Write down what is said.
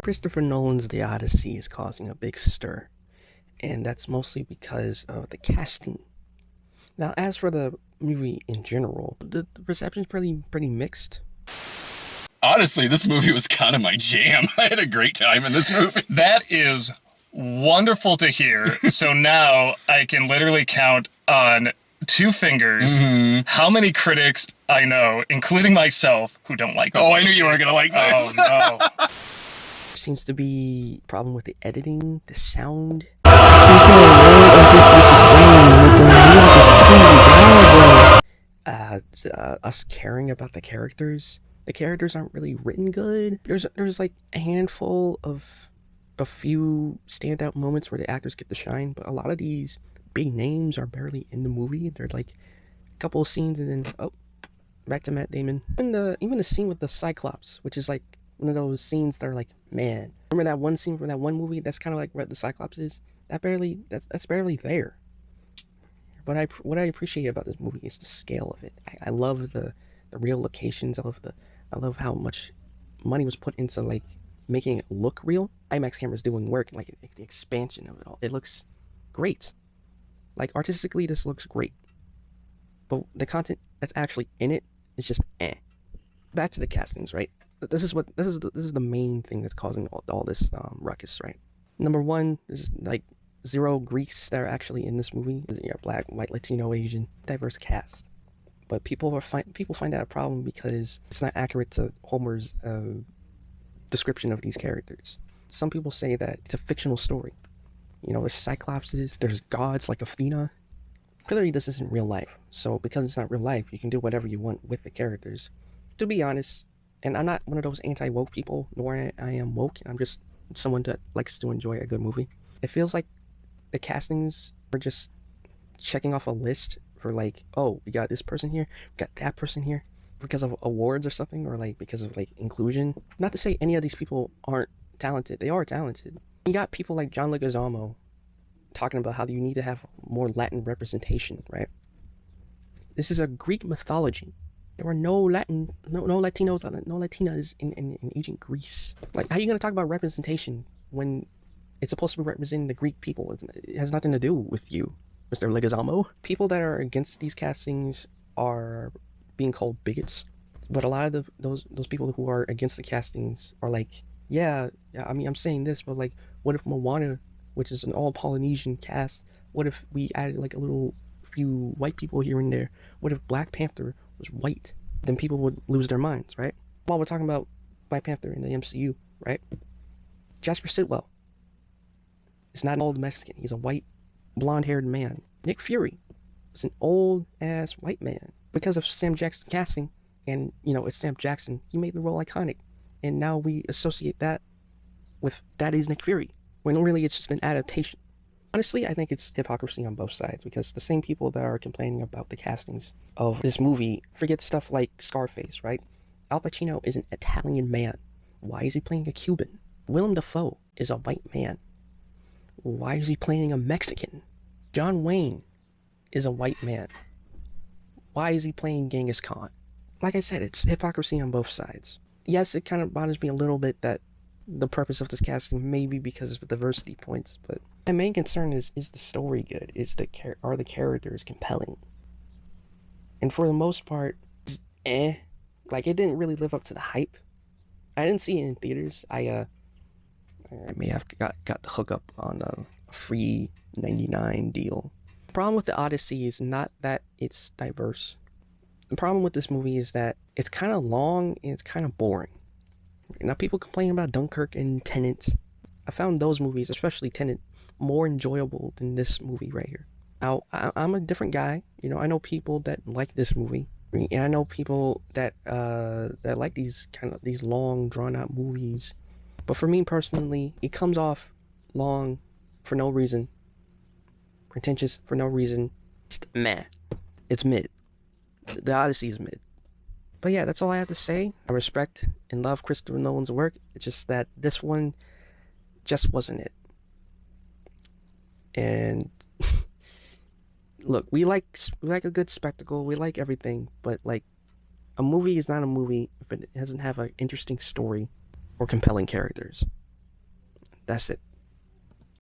Christopher Nolan's The Odyssey is causing a big stir, and that's mostly because of the casting. Now, as for the movie in general, the reception's pretty mixed. Honestly, this movie was kind of my jam. I had a great time in this movie. That is wonderful to hear. So now I can literally count on two fingers how many critics I know, including myself, who don't like this. Oh, I knew you weren't going to like this. Oh, no. Seems to be a problem with the editing, the sound. Us caring about the characters. The characters aren't really written good. There's like a handful of a few standout moments where the actors get to shine, but a lot of these big names are barely in the movie. They're like a couple of scenes and then back to Matt Damon. Even the scene with the Cyclops, which is like one of those scenes that are like, man, remember that one scene from that one movie that's kind of like what the Cyclops is? That's barely there. But what I appreciate about this movie is the scale of it. I love the real locations. I love how much money was put into like making it look real. IMAX cameras doing work, like the expansion of it all. It looks great. Like artistically, this looks great. But the content that's actually in it is just eh. Back to the castings, right? This is the main thing that's causing all this ruckus, right? Number one is like 0 Greeks that are actually in this movie. Black, white, Latino, Asian, diverse cast. But people find that a problem because it's not accurate to Homer's description of these characters. Some people say that it's a fictional story. You know, there's cyclopses, there's gods like Athena. Clearly, this isn't real life. So because it's not real life, you can do whatever you want with the characters. To be honest, and I'm not one of those anti-woke people, nor I am woke. I'm just someone that likes to enjoy a good movie. It feels like the castings are just checking off a list for like, oh, we got this person here, we got that person here, because of awards or something, or like because of like inclusion. Not to say any of these people aren't talented. They are talented. You got people like John Leguizamo talking about how you need to have more Latin representation, right? This is a Greek mythology. There were no Latinos, no Latinas in ancient Greece. Like, how are you going to talk about representation when it's supposed to be representing the Greek people? It has nothing to do with you, Mr. Leguizamo. People that are against these castings are being called bigots. But a lot of those people who are against the castings are like, yeah, I mean, I'm saying this, but like, what if Moana, which is an all Polynesian cast, what if we added like a little few white people here and there? What if Black Panther was white? Then people would lose their minds, right? While we're talking about Black Panther in the MCU, right? Jasper Sitwell is not an old Mexican. He's a white, blonde-haired man. Nick Fury is an old-ass white man. Because of Sam Jackson casting, and, you know, it's Sam Jackson, he made the role iconic. And now we associate that with that is Nick Fury, when really it's just an adaptation. Honestly, I think it's hypocrisy on both sides, because the same people that are complaining about the castings of this movie forget stuff like Scarface, right? Al Pacino is an Italian man. Why is he playing a Cuban? Willem Dafoe is a white man. Why is he playing a Mexican? John Wayne is a white man. Why is he playing Genghis Khan? Like I said, it's hypocrisy on both sides. Yes, it kind of bothers me a little bit that the purpose of this casting may be because of the diversity points, but my main concern is the story good? Are the characters compelling? And for the most part, like, it didn't really live up to the hype. I didn't see it in theaters. I may have got the hookup on a free 99 deal. The problem with the Odyssey is not that it's diverse. The problem with this movie is that it's kind of long and it's kind of boring. Now, people complain about Dunkirk and Tenet. I found those movies, especially Tenet, more enjoyable than this movie right here. Now, I'm a different guy. You know, I know people that like this movie, and I know people that like these long, drawn-out movies. But for me personally, it comes off long for no reason, pretentious for no reason. It's meh. It's mid. The Odyssey is mid. But yeah, that's all I have to say. I respect and love Christopher Nolan's work. It's just that this one just wasn't it. And look, we like a good spectacle. We like everything, but like, a movie is not a movie if it doesn't have an interesting story or compelling characters. That's it.